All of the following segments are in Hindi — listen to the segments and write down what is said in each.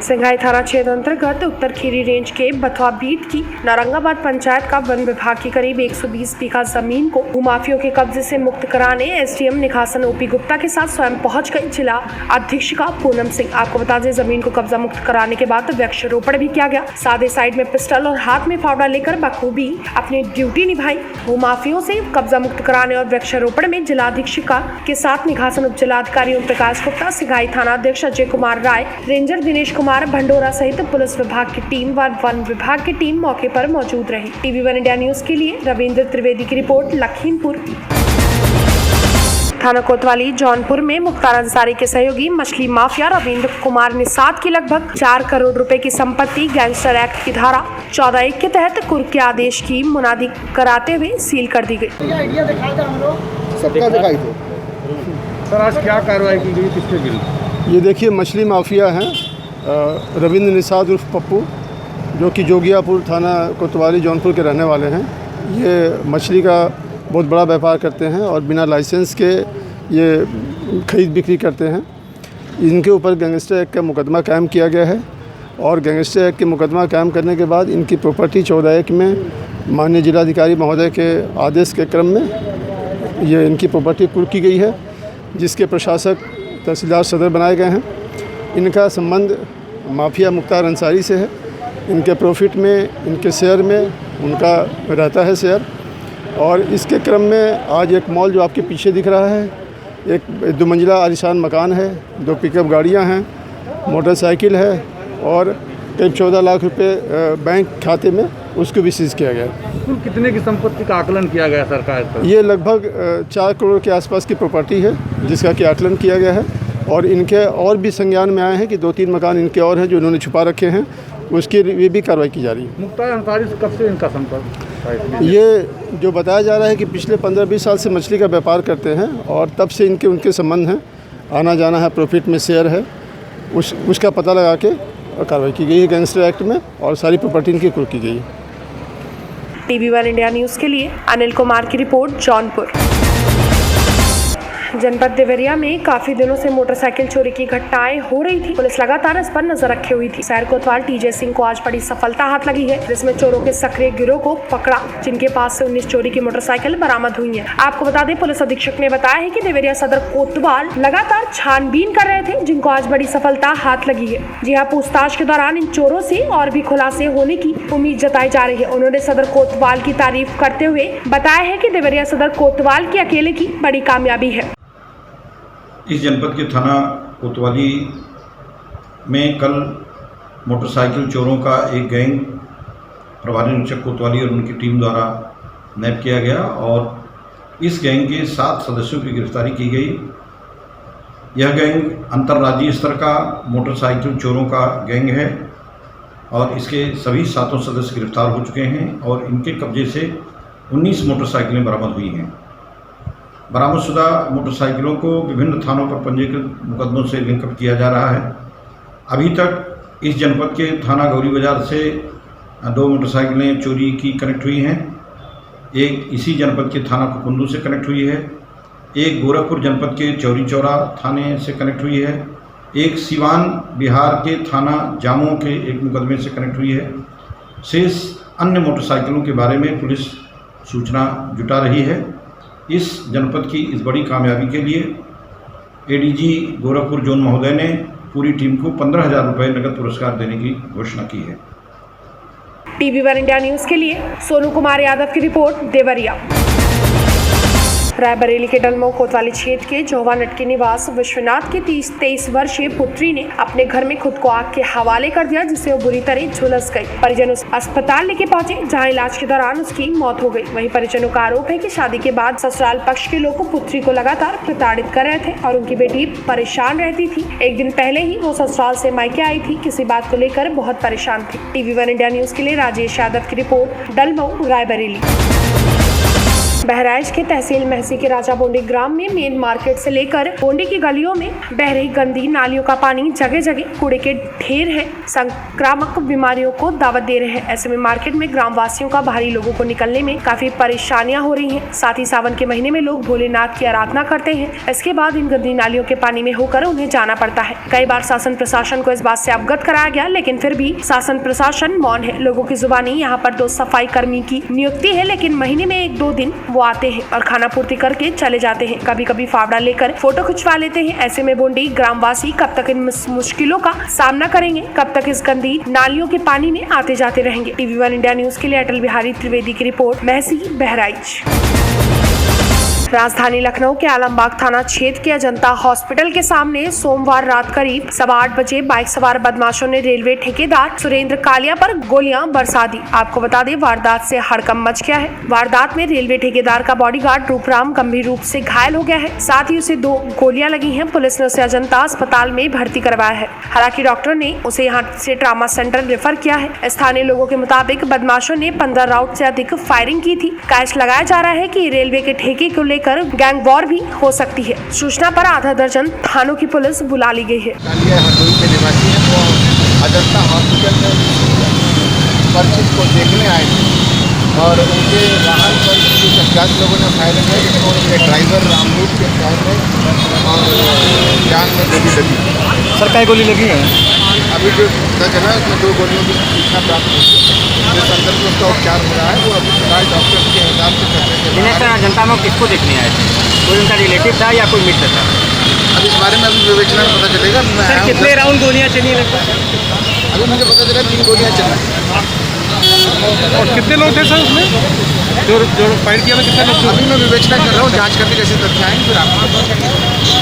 सिंघाई थाना क्षेत्र अंतर्गत उत्तर खीरी रेंज के बथुआ बीट की नारंगाबाद पंचायत का वन विभाग की करीब 120 बीघा जमीन को भूमाफियों के कब्जे से मुक्त कराने एसडीएम निखासन ओपी गुप्ता के साथ स्वयं पहुंच गई जिला अधीक्षिका पूनम सिंह। आपको बता दें, जमीन को कब्जा मुक्त कराने के बाद वृक्षारोपण भी किया गया। सादे साइड में पिस्टल और हाथ में फावड़ा लेकर बखूबी अपनी ड्यूटी निभाई। भूमाफियों से कब्जा मुक्त कराने और वृक्षारोपण में जिला अधीक्षिका के साथ निखासन उप जिलाधिकारी ओम प्रकाश गुप्ता, सिंघाई थाना अध्यक्ष अजय कुमार राय, रेंजर दिनेश कुमार भंडोरा सहित पुलिस विभाग की टीम व वन विभाग की टीम मौके पर मौजूद रही। TV1 इंडिया न्यूज के लिए रविंद्र त्रिवेदी की रिपोर्ट, लखीमपुर। थाना कोतवाली जौनपुर में मुख्तार अंसारी के सहयोगी मछली माफिया रविंद्र कुमार निषाद की लगभग 4 करोड़ रुपए की संपत्ति गैंगस्टर एक्ट की धारा 14(1) के तहत कुर्क के आदेश की मुनादी कराते हुए सील कर दी गई। सबका दिखाई दो सर, आज क्या कार्रवाई की गई, किसके विरुद्ध? ये देखिए, मछली माफिया हैं रविंद्र निषाद उर्फ पप्पू, जो कि जोगियापुर थाना कोतवाली जौनपुर के रहने वाले हैं। ये मछली का बहुत बड़ा व्यापार करते हैं और बिना लाइसेंस के ये खरीद बिक्री करते हैं। इनके ऊपर गैंगस्टर एक्ट का मुकदमा कायम किया गया है और गैंगस्टर एक्ट के मुकदमा कायम करने के बाद इनकी प्रॉपर्टी 14(1) में माननीय जिलाधिकारी महोदय के आदेश के क्रम में ये इनकी प्रॉपर्टी कुर्क की गई है, जिसके प्रशासक तहसीलदार सदर बनाए गए हैं। इनका संबंध माफिया मुख्तार अंसारी से है। इनके प्रॉफिट में, इनके शेयर में उनका रहता है शेयर। और इसके क्रम में आज एक मॉल जो आपके पीछे दिख रहा है, एक 2 मंजिला आलीशान मकान है, 2 पिकअप गाड़ियां हैं, मोटरसाइकिल है और करीब 14 लाख रुपए बैंक खाते में उसको भी सीज किया गया। कुल कितने की संपत्ति का आकलन किया गया सरकार पर? ये लगभग 4 करोड़ के आसपास की प्रॉपर्टी है, जिसका कि आकलन किया गया है। और इनके और भी संज्ञान में आए हैं कि 2-3 मकान इनके और हैं जो इन्होंने छुपा रखे हैं, उसकी ये भी कार्रवाई की जा रही है। मुख्तार अंसारी से कब से इनका संपर्क? ये जो बताया जा रहा है कि पिछले 15-20 साल से मछली का व्यापार करते हैं और तब से उनके संबंध हैं, आना जाना है, प्रॉफिट में शेयर है, उसका पता लगा के कार्रवाई की गई है गैंगस्टर एक्ट में और सारी प्रॉपर्टी इनकी कुर्क की गई है। TV1 इंडिया न्यूज के लिए अनिल कुमार की रिपोर्ट, जौनपुर। जनपद देवरिया में काफी दिनों से मोटरसाइकिल चोरी की घटनाएं हो रही थी। पुलिस लगातार इस पर नजर रखे हुई थी। शहर कोतवाल TJ सिंह को आज बड़ी सफलता हाथ लगी है, जिसमें चोरों के सक्रिय गिरोह को पकड़ा, जिनके पास से 19 चोरी की मोटरसाइकिल बरामद हुई है। आपको बता दें, पुलिस अधीक्षक ने बताया है कि देवरिया सदर कोतवाल लगातार छानबीन कर रहे थे, जिनको आज बड़ी सफलता हाथ लगी है। जी हाँ, पूछताछ के दौरान इन चोरों से और भी खुलासे होने की उम्मीद जताई जा रही है। उन्होंने सदर कोतवाल की तारीफ करते हुए बताया है कि देवरिया सदर कोतवाल की अकेले की बड़ी कामयाबी है। इस जनपद के थाना कोतवाली में कल मोटरसाइकिल चोरों का एक गैंग प्रभारी निरीक्षक कोतवाली और उनकी टीम द्वारा नैप किया गया और इस गैंग के 7 सदस्यों की गिरफ्तारी की गई। यह गैंग अंतर्राज्यीय स्तर का मोटरसाइकिल चोरों का गैंग है और इसके सभी 7 सदस्य गिरफ्तार हो चुके हैं और इनके कब्जे से 19 मोटरसाइकिलें बरामद हुई हैं। बरामदशुदा मोटरसाइकिलों को विभिन्न थानों पर पंजीकृत मुकदमों से लिंकअप किया जा रहा है। अभी तक इस जनपद के थाना गौरी बाजार से 2 मोटरसाइकिलें चोरी की कनेक्ट हुई हैं, एक इसी जनपद के थाना कुकुंदू से कनेक्ट हुई है, एक गोरखपुर जनपद के चौरी चौरा थाने से कनेक्ट हुई है, एक सिवान बिहार के थाना जामो के एक मुकदमे से कनेक्ट हुई है। शेष अन्य मोटरसाइकिलों के बारे में पुलिस सूचना जुटा रही है। इस जनपद की इस बड़ी कामयाबी के लिए ADG गोरखपुर जोन महोदय ने पूरी टीम को 15,000 रुपये नगद पुरस्कार देने की घोषणा की है। TV1 इंडिया न्यूज के लिए सोनू कुमार यादव की रिपोर्ट, देवरिया। रायबरेली के डलमऊ कोतवाली क्षेत्र के जोहवा नटकी निवास विश्वनाथ की 23 वर्षीय पुत्री ने अपने घर में खुद को आग के हवाले कर दिया, जिससे वो बुरी तरह झुलस गई। परिजन उस अस्पताल लेके पहुंचे, जहां इलाज के दौरान उसकी मौत हो गई। वहीं परिजनों का आरोप है कि शादी के बाद ससुराल पक्ष के लोग पुत्री को लगातार प्रताड़ित कर रहे थे और उनकी बेटी परेशान रहती थी। एक दिन पहले ही वो ससुराल से मायके आई थी, किसी बात को लेकर बहुत परेशान थी। TV1 इंडिया न्यूज के लिए राजेश यादव की रिपोर्ट, डलमऊ, रायबरेली। बहराइच के तहसील महसी के राजा बोंडी ग्राम में मेन मार्केट से लेकर बोंडी की गलियों में बह रही गंदी नालियों का पानी जगह जगह कूड़े के ढेर है, संक्रामक बीमारियों को दावत दे रहे हैं। ऐसे में मार्केट में ग्राम वासियों का बाहरी लोगों को निकलने में काफी परेशानियां हो रही हैं। साथ ही सावन के महीने में लोग भोलेनाथ की आराधना करते हैं, इसके बाद इन गंदी नालियों के पानी में होकर उन्हें जाना पड़ता है। कई बार शासन प्रशासन को इस बात से अवगत कराया गया, लेकिन फिर भी शासन प्रशासन मौन है। लोगों की जुबानी यहाँ पर 2 सफाई कर्मी की नियुक्ति है, लेकिन महीने में 1-2 दिन वो आते हैं और खाना पूर्ति करके चले जाते हैं। कभी कभी फावड़ा लेकर फोटो खिंचवा लेते हैं। ऐसे में बोंडी ग्रामवासी कब तक इन मुश्किलों का सामना करेंगे, कब तक इस गंदी नालियों के पानी में आते जाते रहेंगे। TV1 इंडिया न्यूज के लिए अटल बिहारी त्रिवेदी की रिपोर्ट, महसी बहराइच। राजधानी लखनऊ के आलमबाग थाना क्षेत्र के अजंता हॉस्पिटल के सामने सोमवार रात करीब 8:15 बजे बाइक सवार बदमाशों ने रेलवे ठेकेदार सुरेंद्र कालिया पर गोलियां बरसा दी। आपको बता दें, वारदात से हड़कंप मच गया है। वारदात में रेलवे ठेकेदार का बॉडीगार्ड रूपराम गंभीर रूप से घायल हो गया है, साथ ही उसे 2 गोलियां लगी हैं। पुलिस ने उसे अजंता अस्पताल में भर्ती करवाया है। हालांकि डॉक्टर ने उसे यहाँ से ट्रामा सेंटर रेफर किया है। स्थानीय लोगों के मुताबिक बदमाशों ने 15 राउंड से अधिक फायरिंग की थी। कैश लगाया जा रहा है कि रेलवे के ठेके को लेकर गैंग वॉर भी हो सकती है। सूचना पर आधा दर्जन थानों की पुलिस बुला ली गई है। हरदोई के निवासी हैं, वो अजंता हॉस्पिटल में परिचित को देखने आए थे और उनके वाहन पर कुछ अज्ञात लोगों ने फायरिंग की, जिसमें उनके ड्राइवर रामरूप के पैर में और जान में गोली लगी। सर क्या गोली लगी है? अभी जो पता चला उसमें 2 गोलियों की सूचना प्राप्त हुई है, जिस अंदर में उसका उपचार हो रहा है। वो अभी फिलहाल डॉक्टर के हिसाब से करने के बाद सर जनता में किसको देखने आए थे? कोई उनका रिलेटिव था या कोई मित्र था? अब इस बारे में अभी विवेचना में पता चलेगा। सर कितने राउंड गोलियां चली लगभग? अभी मुझे पता चला 3 गोलियां चली। और कितने लोग थे सर उसमें जो फायर किया था? कितने लोग थे? अभी मैं विवेचना कर रहा हूँ, जांच करके जैसे तथ्य आएंगे फिर आपको।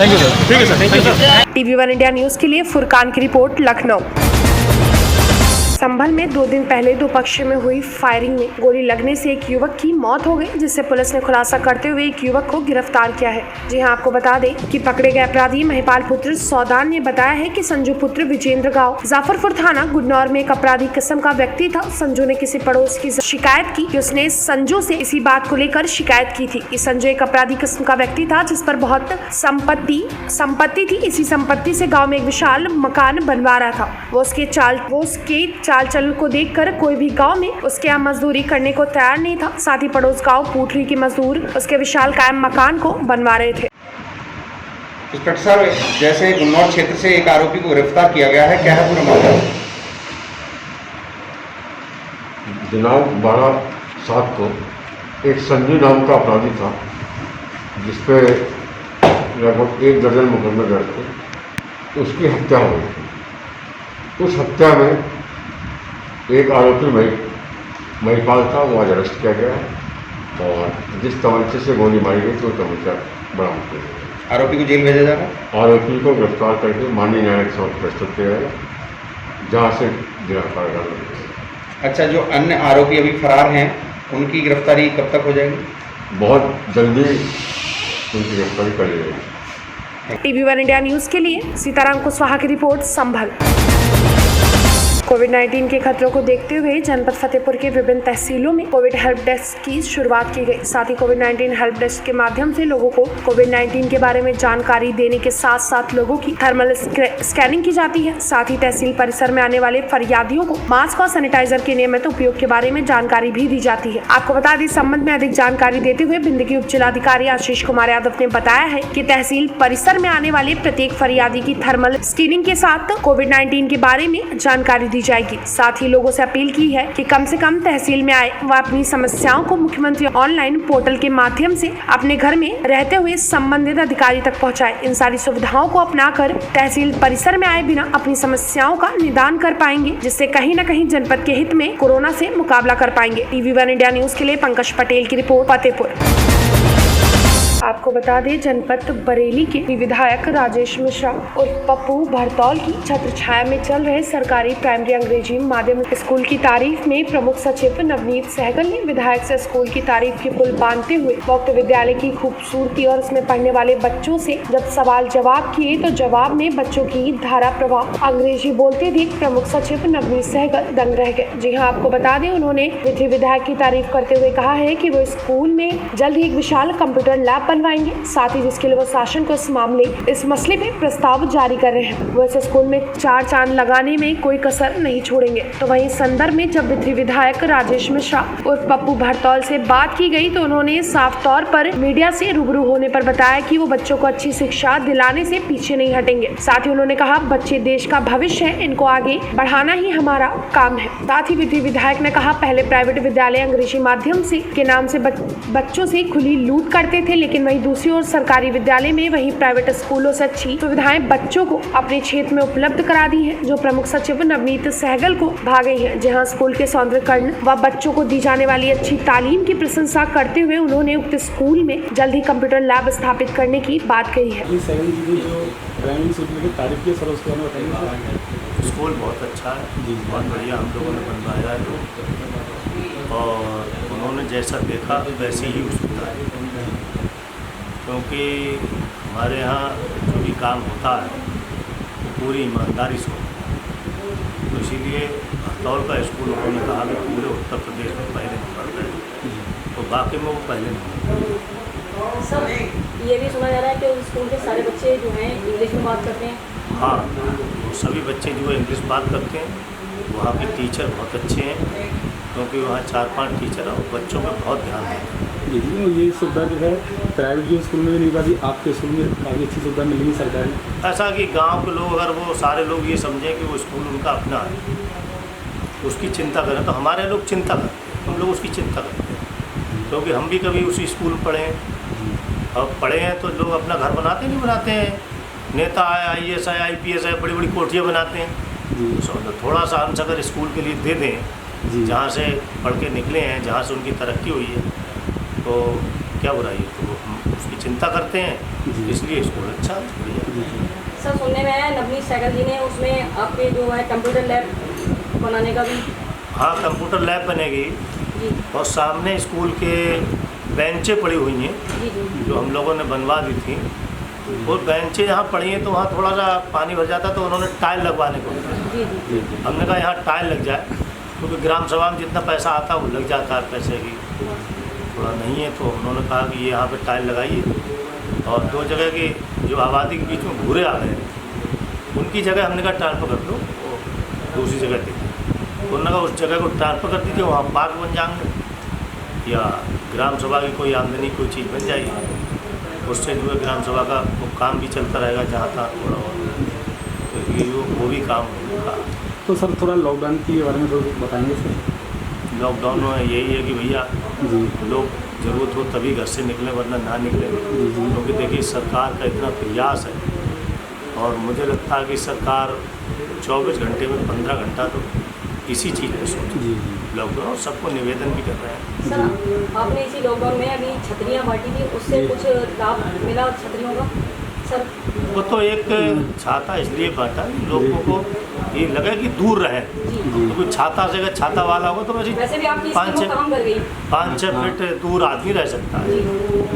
Thank you sir. ठीक है sir, thank you sir. TV1 India news के लिए फुरकान की रिपोर्ट, लखनऊ। संभल में 2 दिन पहले 2 पक्षों में हुई फायरिंग में गोली लगने से एक युवक की मौत हो गई, जिससे पुलिस ने खुलासा करते हुए एक युवक को गिरफ्तार किया है। जी हां, आपको बता दें कि पकड़े गए अपराधी महिपाल पुत्र सौदान ने बताया है कि संजू पुत्र विजेंद्र गांव जाफरपुर थाना गुन्नौर में एक अपराधी किस्म का व्यक्ति था। संजू ने किसी पड़ोस की शिकायत की कि उसने संजू से इसी बात को लेकर शिकायत की थी कि संजू एक अपराधी किस्म का व्यक्ति था जिस पर बहुत संपत्ति थी। इसी संपत्ति से गाँव में एक विशाल मकान बनवा रहा था। वो उसके चाल चलन को देखकर कोई भी गांव में उसके यहाँ मजदूरी करने को तैयार नहीं था। साथ ही पड़ोस गांव पूठरी के मजदूर उसके विशाल कायम मकान को बनवा रहे थे। इंस्पेक्टर साहब, जैसे गुन्नौर क्षेत्र से एक आरोपी को गिरफ्तार किया गया है, क्या है पूरा मामला? दिनांक 12/7 को एक संजू नाम का अपराधी था, जिसपे लगभग 1 दर्जन मुकदमे दर्ज थे। उसकी हत्या हो गई थी। उस हत्या में एक आरोपी महिपाल था, वो आज अरेस्ट किया गया है और जिस तमंचे से गोली मारी गई तो तमंचा बरामद किया गया। आरोपी को जेल भेजा जा रहा है। आरोपी को गिरफ्तार करके माननीय न्यायालय के समक्ष प्रस्तुत किया जाएगा, जहाँ से गिरफ्तार कर लिया। अच्छा, जो अन्य आरोपी अभी फरार हैं, उनकी गिरफ्तारी कब तक हो जाएगी? बहुत जल्दी उनकी गिरफ्तारी कर ली जाएगी। TV1 इंडिया न्यूज के लिए सीताराम कुशवाहा की रिपोर्ट, संभल। कोविड-19 के खतरों को देखते हुए जनपद फतेहपुर के विभिन्न तहसीलों में कोविड हेल्प डेस्क की शुरुआत की गई। साथ ही कोविड-19 हेल्प डेस्क के माध्यम से लोगों को कोविड-19 के बारे में जानकारी देने के साथ साथ लोगों की थर्मल स्कैनिंग की जाती है। साथ ही तहसील परिसर में आने वाले फरियादियों को मास्क और सैनिटाइजर के नियमित उपयोग के बारे में जानकारी भी दी जाती है। आपको बता दें, इस संबंध में अधिक जानकारी देते हुए भिंड के उप जिलाधिकारी आशीष कुमार यादव ने बताया है कि तहसील परिसर में आने वाले प्रत्येक फरियादी की थर्मल स्क्रीनिंग के साथ कोविड-19 के बारे में जानकारी दी जाएगी। साथ ही लोगों से अपील की है कि कम से कम तहसील में आए व अपनी समस्याओं को मुख्यमंत्री ऑनलाइन पोर्टल के माध्यम से अपने घर में रहते हुए संबंधित अधिकारी तक पहुंचाए। इन सारी सुविधाओं को अपनाकर तहसील परिसर में आए बिना अपनी समस्याओं का निदान कर पाएंगे, जिससे कहीं न कहीं जनपद के हित में कोरोना से मुकाबला कर पाएंगे। TV1 इंडिया न्यूज के लिए पंकज पटेल की रिपोर्ट, फतेहपुर। आपको बता दें, जनपद बरेली के विधायक राजेश मिश्रा और पप्पू भरतौल की छत्र छाया में चल रहे सरकारी प्राइमरी अंग्रेजी माध्यम स्कूल की तारीफ में प्रमुख सचिव नवनीत सहगल ने विधायक से स्कूल की तारीफ की पुल बांधते हुए उक्त विद्यालय की खूबसूरती और इसमें पढ़ने वाले बच्चों से जब सवाल जवाब किए तो जवाब में बच्चों की धारा प्रवाह अंग्रेजी बोलते देख प्रमुख सचिव नवनीत सहगल दंग रह गए। जी हाँ, आपको बता दें, उन्होंने विधायक की तारीफ करते हुए कहा है कि वो स्कूल में जल्द ही एक विशाल कंप्यूटर लैब बनवाएंगे, साथ ही जिसके लिए वो शासन को इस मसले पे प्रस्ताव जारी कर रहे हैं। वो इस स्कूल में 4 चांद लगाने में कोई कसर नहीं छोड़ेंगे। तो वहीं संदर्भ में जब विधायक राजेश मिश्रा और पप्पू भरतौल से बात की गई तो उन्होंने साफ तौर पर मीडिया से रूबरू होने पर बताया कि वो बच्चों को अच्छी शिक्षा दिलाने से पीछे नहीं हटेंगे। साथ ही उन्होंने कहा, बच्चे देश का भविष्य है, इनको आगे बढ़ाना ही हमारा काम है। साथ ही विधायक ने कहा, पहले प्राइवेट विद्यालय अंग्रेजी माध्यम से के नाम से बच्चों से खुली लूट करते थे, लेकिन वहीं दूसरी ओर सरकारी विद्यालय में वहीं प्राइवेट स्कूलों से अच्छी सुविधाएं बच्चों को अपने क्षेत्र में उपलब्ध करा दी है, जो प्रमुख सचिव नवनीत सहगल को भा गई है। जहां स्कूल के सौंदर्यीकरण व बच्चों को दी जाने वाली अच्छी तालीम की प्रशंसा करते हुए उन्होंने उक्त स्कूल में जल्द ही कंप्यूटर लैब स्थापित करने की बात कही है। स्कूल बहुत अच्छा है, बहुत बढ़िया हम लोगों ने बनवाया है और उन्होंने जैसा देखा वैसे ही उसको है, क्योंकि हमारे यहाँ जो भी काम होता है वो पूरी ईमानदारी से होता है। तो इसीलिए हरतौल का स्कूल उन्होंने कहा कि पूरे उत्तर प्रदेश में पहले नंबर पे है, तो बाकी में वो पहले नंबर। सर, ये भी सुना जा रहा है कि उस स्कूल के सारे बच्चे जो हैं इंग्लिश में बात करते हैं। हाँ, वो सभी बच्चे जो है इंग्लिश बात करते हैं। वहाँ के टीचर बहुत अच्छे हैं, क्योंकि वहाँ 4-5 टीचर और बच्चों पर बहुत ध्यान देते हैं। जी, ये सुविधा जो है प्राइवेट जो स्कूल में नहीं पाती, आपके स्कूल में काफ़ी अच्छी सुविधा मिलेगी सरकारी। ऐसा कि गांव के लोग अगर वो सारे लोग ये समझें कि वो स्कूल उनका अपना है, उसकी चिंता करें, तो हमारे लोग चिंता करते हैं, हम लोग उसकी चिंता करते हैं, क्योंकि हम भी कभी उसी स्कूल में पढ़े हैं। अब पढ़े हैं तो लोग अपना घर नहीं बनाते हैं, नेता है, IAS है, IPS है, बड़ी बड़ी कोठियाँ बनाते हैं। तो थोड़ा सा अंश अगर स्कूल के लिए दे दें, जहाँ से पढ़ के निकले हैं, जहाँ से उनकी तरक्की हुई है, तो क्या बुराई है, तो हम उसकी चिंता करते हैं, इसलिए स्कूल अच्छा है। सर, सुनने में आया नवनीत सहगल जी ने उसमें आपके जो है कंप्यूटर लैब बनाने का भी। हाँ, कंप्यूटर लैब बनेगी और सामने स्कूल के बेंचें पड़ी हुई हैं जो हम लोगों ने बनवा दी थी। और बेंचें जहाँ पड़ी हैं तो वहाँ थोड़ा सा पानी भर जाता, तो उन्होंने टाइल लगवाने को बोला। हमने कहा यहाँ टाइल लग जाए, क्योंकि ग्राम सभा में जितना पैसा आता है वो लग जाता है पैसे की, थोड़ा नहीं है। तो उन्होंने कहा कि ये यहाँ पे टाइल लगाइए, और 2 जगह की जो आबादी के बीच में भूरे आ गए उनकी जगह हमने कहा ट्रांसफ़र कर दो, दूसरी जगह दे दी। उन्होंने कहा उस जगह को ट्रांसफ़र कर दीजिए, वहाँ पार्क बन जाएंगे या ग्राम सभा की कोई आमदनी कोई चीज़ बन जाएगी, उससे जो है ग्राम सभा का वो काम भी चलता रहेगा जहाँ था थोड़ा बहुत, तो ये वो भी काम होगा। तो सर, थोड़ा लॉकडाउन के बारे में थोड़ा बताएंगे सर। लॉकडाउन में यही है कि भैया लोग ज़रूरत हो तभी घर से निकलें, वरना ना निकलें, क्योंकि देखिए सरकार का इतना प्रयास है और मुझे लगता है कि सरकार 24 घंटे में 15 घंटा तो इसी चीज़ में सोची। लॉकडाउन सबको निवेदन भी कर रहे हैं। सर, आपने इसी लॉकडाउन में अभी छतरियाँ बांटी थी, उससे कुछ लाभ मिला छतरियों का? सर, वो तो एक छाता इसलिए बांटा लोगों को ये लगे कि दूर रहे, क्योंकि छाता से अगर छाता वाला होगा तो वैसे भी आपकी काम कर गई 5-6 फीट दूर आदमी रह सकता है,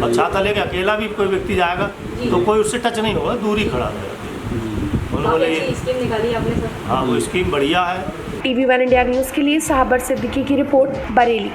और छाता लेके अकेला भी कोई व्यक्ति जाएगा तो कोई उससे टच नहीं होगा, दूर ही खड़ा रहेगा। उन्होंने स्कीम निकाली आपने सर? हाँ, वो स्कीम बढ़िया है। TV1 इंडिया न्यूज़ के लिए साहबर सिद्दीकी की रिपोर्ट, बरेली।